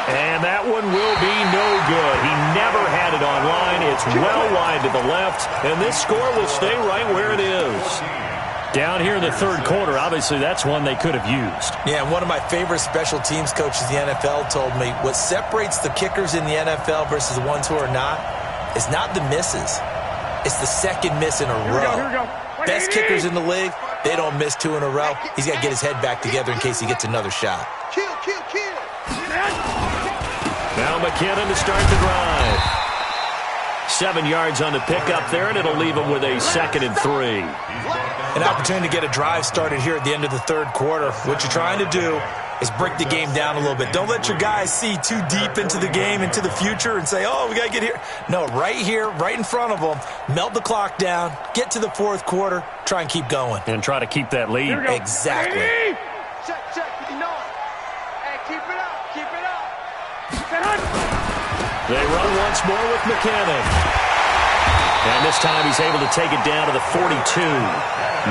And that one will be no good. He never had it on line. It's well wide to the left, and this score will stay right where it is. Down here in the 3rd quarter, obviously that's one they could have used. Yeah, and one of my favorite special teams coaches in the NFL told me what separates the kickers in the NFL versus the ones who are not is not the misses. It's the second miss in a row. Here we go. Best kickers in the league, they don't miss 2 in a row. He's got to get his head back together in case he gets another shot. Kill. Now McKinnon to start the drive. 7 yards on the pickup there, and it'll leave him with a 2nd and 3. An opportunity to get a drive started here at the end of the 3rd quarter. What you're trying to do is break the game down a little bit. Don't let your guys see too deep into the game, into the future, and say, oh, we got to get here. No, right here, right in front of them, melt the clock down, get to the 4th quarter, try and keep going. And try to keep that lead. Exactly. Check, 59. Hey, keep it up. They run once more with McKinnon. And this time he's able to take it down to the 42.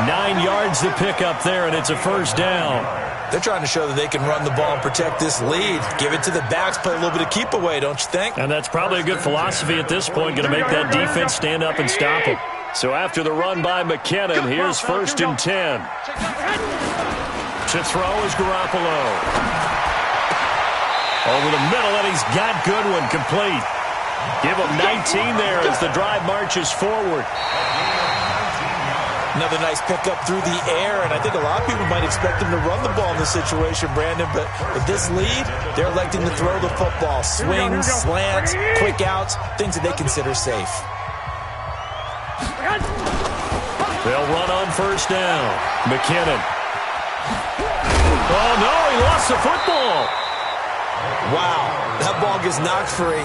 9 yards to pick up there, and it's a 1st down. They're trying to show that they can run the ball and protect this lead. Give it to the backs, play a little bit of keep away, don't you think? And that's probably a good philosophy at this point, going to make that defense stand up and stop him. So after the run by McKinnon, here's 1st and 10. To throw is Garoppolo. Over the middle, and he's got Goodwin complete. Give him 19 there as the drive marches forward. Another nice pickup through the air, and I think a lot of people might expect him to run the ball in this situation, Brandon, but with this lead, they're electing to throw the football. Swings, slants, quick outs, things that they consider safe. They'll run on 1st down. McKinnon. Oh, no, he lost the football. Wow, that ball gets knocked free,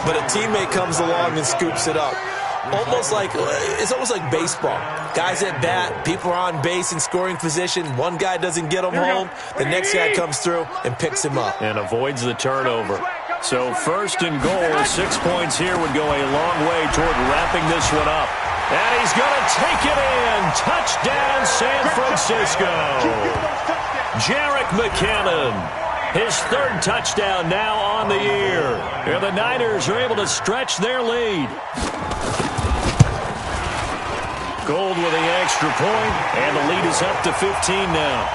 but a teammate comes along and scoops it up. It's almost like baseball. Guys at bat, people are on base in scoring position. One guy doesn't get him home. The next guy comes through and picks him up. And avoids the turnover. So 1st and goal, 6 points here would go a long way toward wrapping this one up. And he's going to take it in. Touchdown, San Francisco. Jerick McKinnon. His third touchdown now on the year. And the Niners are able to stretch their lead. Gold with the extra point, and the lead is up to 15 now.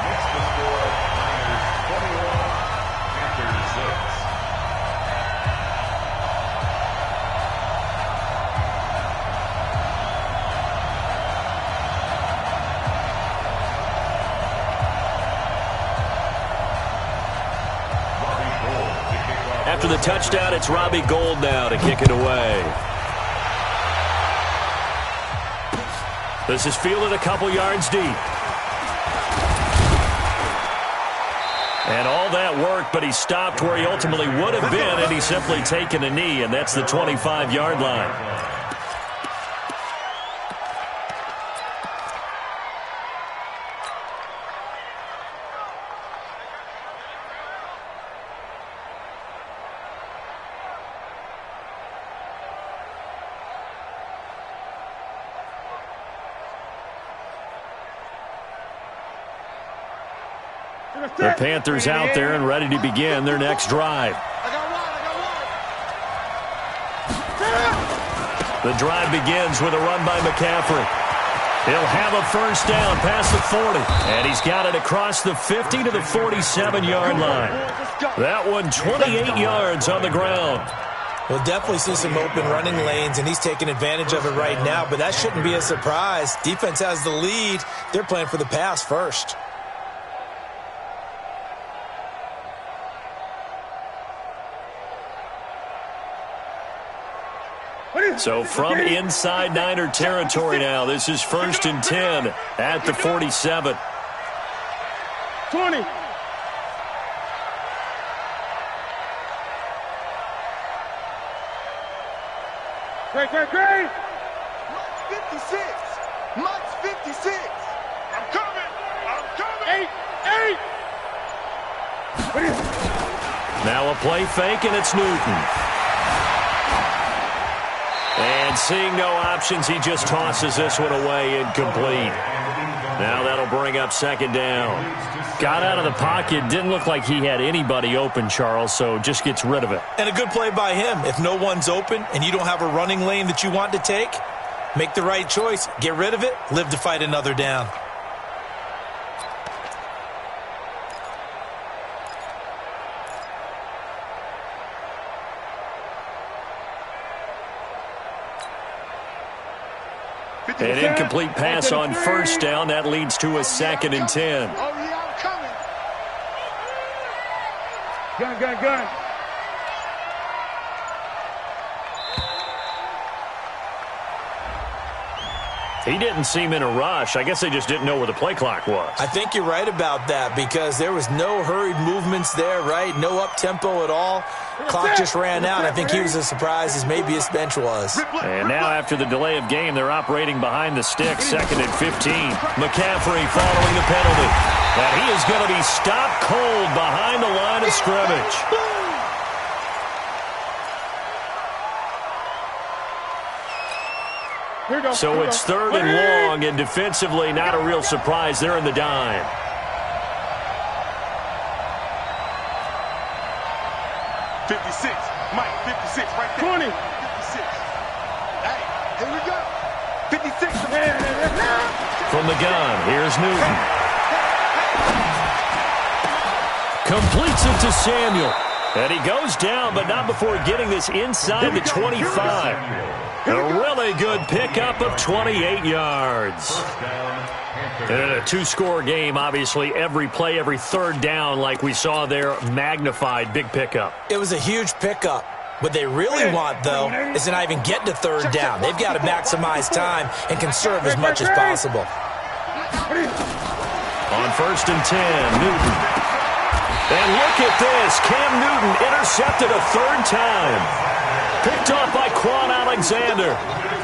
After the touchdown, it's Robbie Gould now to kick it away. This is fielded a couple yards deep. And all that work, but he stopped where he ultimately would have been, and he's simply taken a knee, and that's the 25-yard line. The Panthers out there and ready to begin their next drive. The drive begins with a run by McCaffrey. He'll have a first down past the 40. And he's got it across the 50 to the 47-yard line. That one 28 yards on the ground. We'll definitely see some open running lanes, and he's taking advantage of it right now, but that shouldn't be a surprise. Defense has the lead. They're playing for the pass first. So from inside Niner territory now, this is 1st and 10 at the 47. 20. Great. 56. Mike's 56. I'm coming. 8. Now a play fake, and it's Newton. And seeing no options, he just tosses this one away incomplete. Now that'll bring up 2nd down. Got out of the pocket. Didn't look like he had anybody open, Charles, so just gets rid of it. And a good play by him. If no one's open and you don't have a running lane that you want to take, make the right choice. Get rid of it. Live to fight another down. An incomplete pass on 1st down. That leads to a 2nd and 10. Oh, yeah, I'm coming. Gun. He didn't seem in a rush. I guess they just didn't know where the play clock was. I think you're right about that because there was no hurried movements there, right? No up-tempo at all. Clock just ran out. I think he was as surprised as maybe his bench was. And now after the delay of game, they're operating behind the stick, 2nd and 15. McCaffrey following the penalty. And he is going to be stopped cold behind the line of scrimmage. So it's 3rd and long, and defensively not a real surprise. They're in the dime. Mike, 56 right there. 20. 56. Hey, here we go. 56. From the gun, here's Newton. Completes it to Samuel. And he goes down, but not before getting this inside the 25. A really good pickup of 28 yards. And in a 2-score game, obviously, every play, every 3rd down, like we saw there, magnified, big pickup. It was a huge pickup. What they really want, though, is to not even get to 3rd down. They've got to maximize time and conserve as much as possible. On 1st and 10, Newton. And look at this. Cam Newton intercepted a 3rd time. Picked off by Quan Alexander.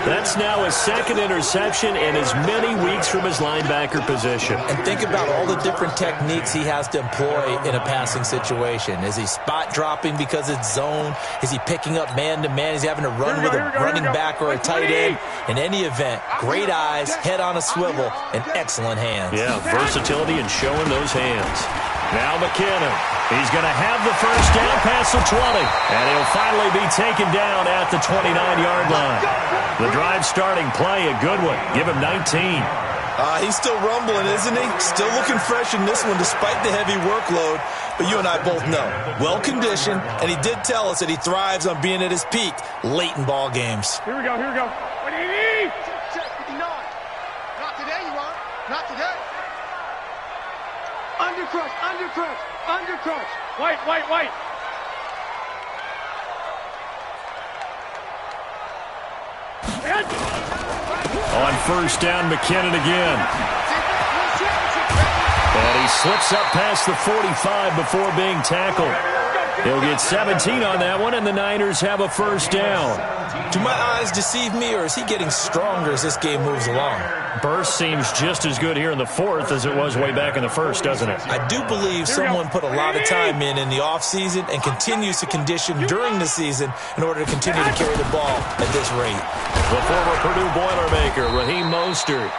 That's now his 2nd interception in as many weeks from his linebacker position. And think about all the different techniques he has to employ in a passing situation. Is he spot dropping because it's zone? Is he picking up man-to-man? Is he having to run with a running back or a tight end? In any event, great eyes, head on a swivel, and excellent hands. Yeah, versatility and showing those hands. Now McKinnon. He's going to have the first down past the 20. And he'll finally be taken down at the 29-yard line. The drive starting play, a good one. Give him 19. He's still rumbling, isn't he? Still looking fresh in this one despite the heavy workload. But you and I both know, well-conditioned, and he did tell us that he thrives on being at his peak late in ball games. Here we go. What do you need? Check 59. Not today, you are. Not today. Undercrush. White. On first down, McKinnon again. And he slips up past the 45 before being tackled. He'll get 17 on that one, and the Niners have a first down. Do my eyes deceive me, or is he getting stronger as this game moves along? Burst seems just as good here in the fourth as it was way back in the first, doesn't it? I do believe someone put a lot of time in the offseason and continues to condition during the season in order to continue to carry the ball at this rate. The former Purdue Boilermaker, Raheem Mostert.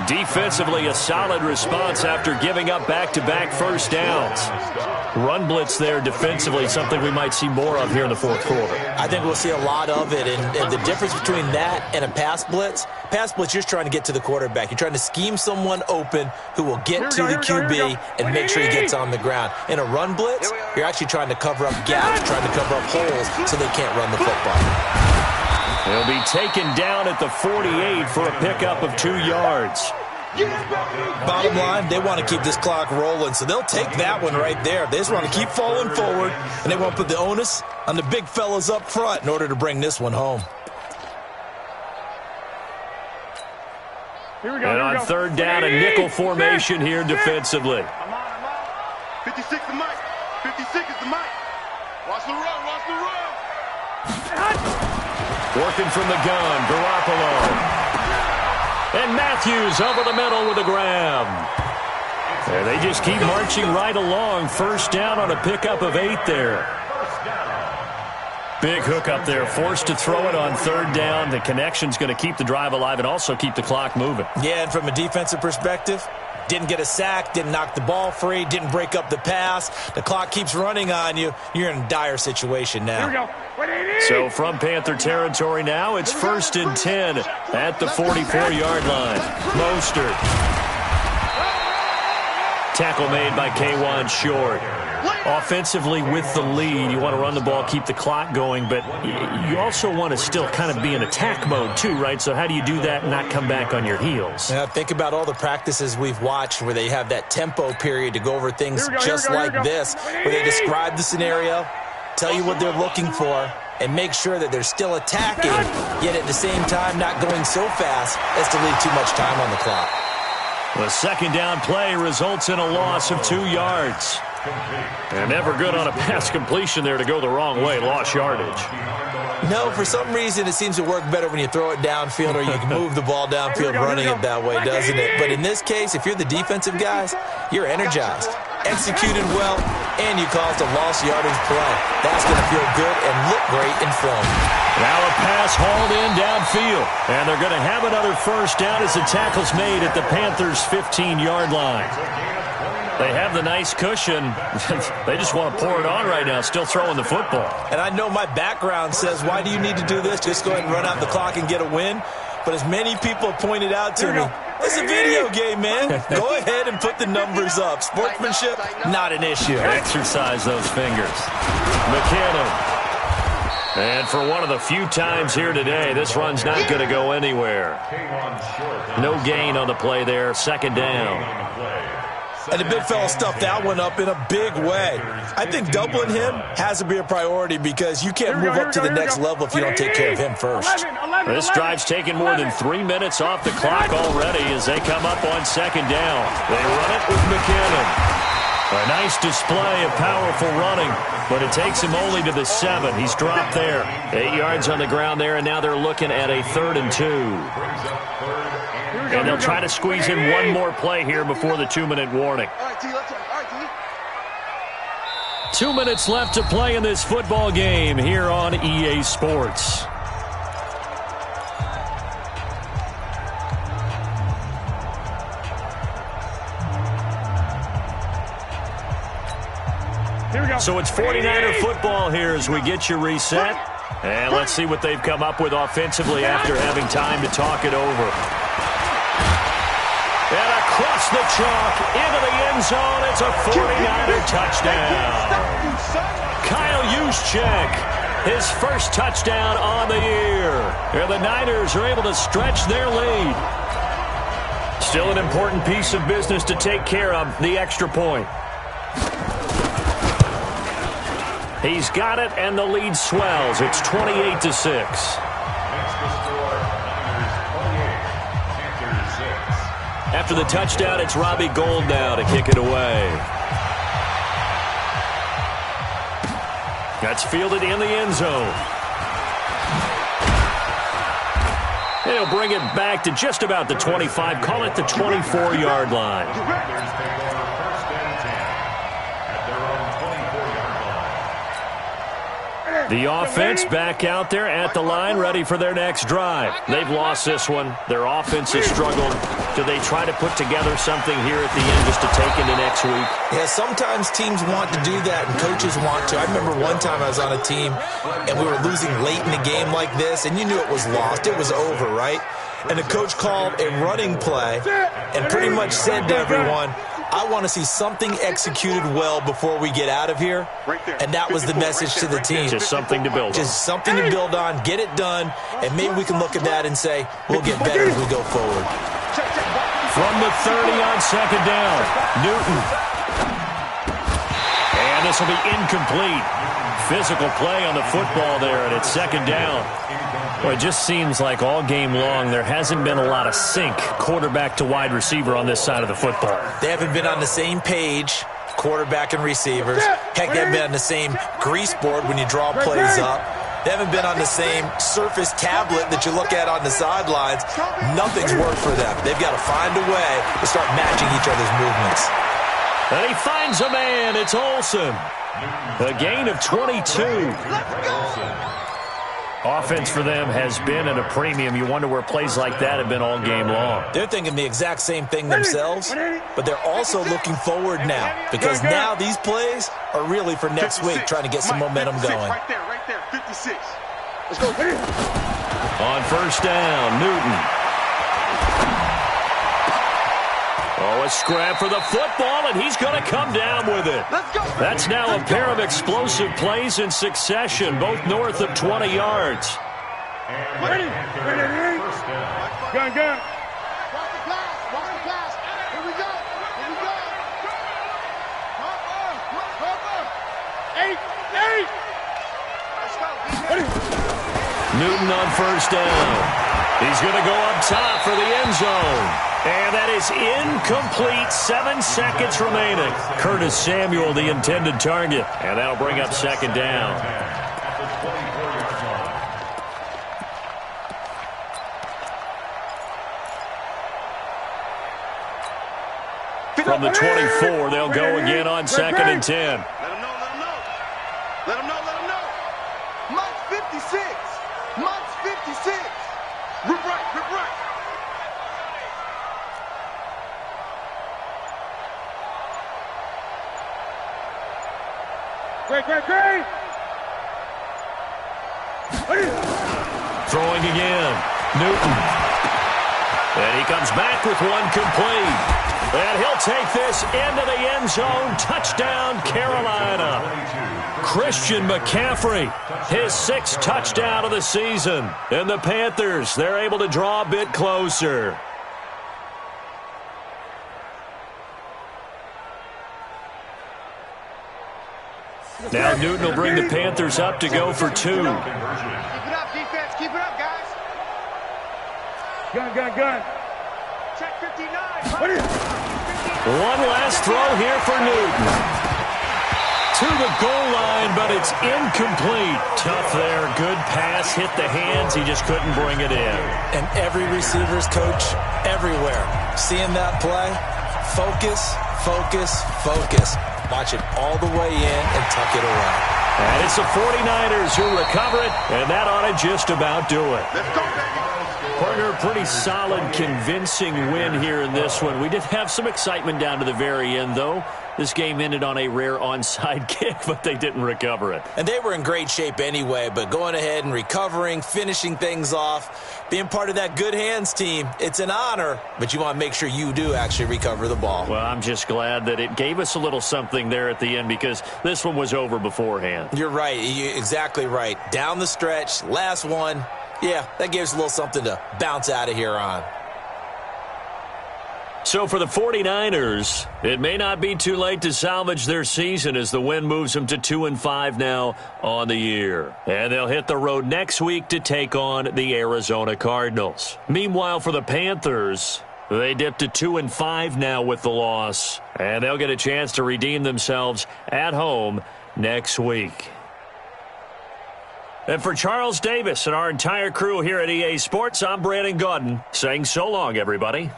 Defensively, a solid response after giving up back-to-back first downs. Run blitz there defensively, something we might see more of here in the fourth quarter. I think we'll see a lot of it, and the difference between that and a pass blitz, you're just trying to get to the quarterback. You're trying to scheme someone open who will get to the QB and make sure he gets on the ground. In a run blitz, you're actually trying to cover up gaps, trying to cover up holes so they can't run the football. He'll be taken down at the 48 for a pickup of 2 yards. Bottom line, they want to keep this clock rolling, so they'll take that one right there. They just want to keep falling forward, and they want to put the onus on the big fellas up front in order to bring this one home. And on third down, a nickel formation here defensively. I'm on. 56 is the mic. 56 is the mic. Watch the run. Working from the gun, Garoppolo. And Matthews over the middle with a grab. And they just keep marching right along. First down on a pickup of 8 there. Big hook up there, forced to throw it on third down. The connection's going to keep the drive alive and also keep the clock moving. Yeah, and from a defensive perspective, didn't get a sack, didn't knock the ball free, didn't break up the pass. The clock keeps running on you. You're in a dire situation now. Here we go. So from Panther territory now, it's 1st and 10 at the 44-yard line. Mostert. Tackle made by K'Wan Short. Offensively with the lead, you want to run the ball, keep the clock going, but you also want to still kind of be in attack mode too, right? So how do you do that and not come back on your heels? Yeah, think about all the practices we've watched where they have that tempo period to go over things just like this, where they describe the scenario, tell you what they're looking for, and make sure that they're still attacking, yet at the same time not going so fast as to leave too much time on the clock. The second down play results in a loss of 2 yards. And never good on a pass completion there to go the wrong way. Lost yardage. No, for some reason it seems to work better when you throw it downfield or you can move the ball downfield running it that way, doesn't it? But in this case, if you're the defensive guys, you're energized, executed well, and you caused a lost yardage play. That's going to feel good and look great in film. Now a pass hauled in downfield. And they're going to have another first down as the tackle's made at the Panthers' 15-yard line. They have the nice cushion. They just want to pour it on right now, still throwing the football. And I know my background says, why do you need to do this? Just go ahead and run out the clock and get a win. But as many people have pointed out to me, it's a video game, man. Go ahead and put the numbers up. Sportsmanship, not an issue. Exercise those fingers. McKinnon. And for one of the few times here today, this run's not going to go anywhere. No gain on the play there. Second down. And the big fella stuffed that one up in a big way. I think doubling him has to be a priority because you can't move up to the next level if you don't take care of him first. This drive's taken more than 3 minutes off the clock already as they come up on second down. They run it with McKinnon. A nice display of powerful running, but it takes him only to the 7. He's dropped there. 8 yards on the ground there, and now they're looking at a 3rd and 2. And they'll try to squeeze in one more play here before the 2-minute warning. 2 minutes left to play in this football game here on EA Sports. So it's 49er football here as we get you reset. And let's see what they've come up with offensively after having time to talk it over. And across the chalk, into the end zone, it's a 49er touchdown. Kyle Juszczyk, his first touchdown on the year. And the Niners are able to stretch their lead. Still an important piece of business to take care of, the extra point. He's got it, and the lead swells. It's 28-6. After the touchdown, it's Robbie Gould now to kick it away. That's fielded in the end zone. And he'll bring it back to just about the 25, call it the 24-yard line. The offense back out there at the line, ready for their next drive. They've lost this one. Their offense has struggled. Do they try to put together something here at the end just to take into next week? Yeah, sometimes teams want to do that, and coaches want to. I remember one time I was on a team, and we were losing late in a game like this, and you knew it was lost. It was over, right? And the coach called a running play and pretty much said to everyone, I want to see something executed well before we get out of here. And that was the message to the team. Just something to build on. Just something to build on, get it done, and maybe we can look at that and say, we'll get better as we go forward. From the 30 on second down, Newton. And this will be incomplete. Physical play on the football there, and it's second down. Well, it just seems like all game long there hasn't been a lot of sync quarterback to wide receiver on this side of the football. They haven't been on the same page, quarterback and receivers. Heck, they haven't been on the same grease board when you draw plays up. They haven't been on the same Surface tablet that you look at on the sidelines. Nothing's worked for them. They've got to find a way to start matching each other's movements. And he finds a man. It's Olsen. A gain of 22. Offense for them has been at a premium. You wonder where plays like that have been all game long. They're thinking the exact same thing themselves, but they're also looking forward now because now these plays are really for next week, trying to get some momentum going. Right there, 56. Let's go. On first down, Newton. Oh, a scrap for the football, and he's going to come down with it. That's now a pair of explosive plays in succession, both north of 20 yards. Ready. Gun. Watch the pass. Here we go. 8. Let's go. Newton on first down. He's going to go up top for the end zone. And that is incomplete. 7 seconds remaining. Curtis Samuel, the intended target. And that'll bring up second down. From the 24, they'll go again on second and 10. Let him know. March 56. Rip right. Great. Throwing again. Newton. And he comes back with one complete. And he'll take this into the end zone. Touchdown, Carolina. Christian McCaffrey, his 6th touchdown of the season. And the Panthers, they're able to draw a bit closer. Now Newton will bring the Panthers up to go for 2. Keep it up, defense. Keep it up, guys. Gun. Check 59. One last throw here for Newton. To the goal line, but it's incomplete. Tough there. Good pass. Hit the hands. He just couldn't bring it in. And every receiver's coach everywhere. Seeing that play, focus. Watch it all the way in and tuck it away. And it's the 49ers who recover it, and that ought to just about do it. Let's go, baby. Partner, pretty solid, convincing win here in this one. We did have some excitement down to the very end, though. This game ended on a rare onside kick, but they didn't recover it. And they were in great shape anyway, but going ahead and recovering, finishing things off, being part of that good hands team, it's an honor, but you want to make sure you do actually recover the ball. Well, I'm just glad that it gave us a little something there at the end because this one was over beforehand. You're right. You're exactly right. Down the stretch, last one. Yeah, that gives a little something to bounce out of here on. So for the 49ers, it may not be too late to salvage their season as the win moves them to 2-5 now on the year. And they'll hit the road next week to take on the Arizona Cardinals. Meanwhile, for the Panthers, they dip to 2-5 now with the loss. And they'll get a chance to redeem themselves at home next week. And for Charles Davis and our entire crew here at EA Sports, I'm Brandon Gaudin saying so long, everybody.